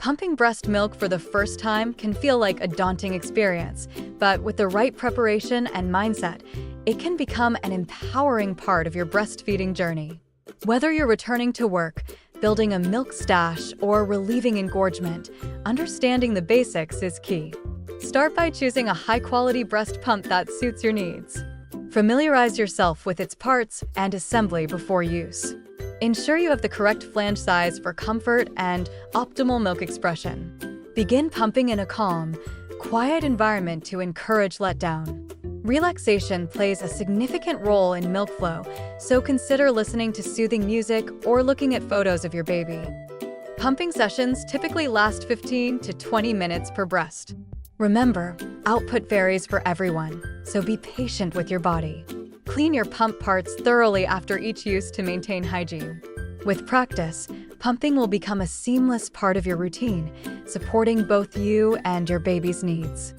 Pumping breast milk for the first time can feel like a daunting experience, but with the right preparation and mindset, it can become an empowering part of your breastfeeding journey. Whether you're returning to work, building a milk stash, or relieving engorgement, understanding the basics is key. Start by choosing a high-quality breast pump that suits your needs. Familiarize yourself with its parts and assembly before use. Ensure you have the correct flange size for comfort and optimal milk expression. Begin pumping in a calm, quiet environment to encourage letdown. Relaxation plays a significant role in milk flow, so consider listening to soothing music or looking at photos of your baby. Pumping sessions typically last 15 to 20 minutes per breast. Remember, output varies for everyone, so be patient with your body. Clean your pump parts thoroughly after each use to maintain hygiene. With practice, pumping will become a seamless part of your routine, supporting both you and your baby's needs.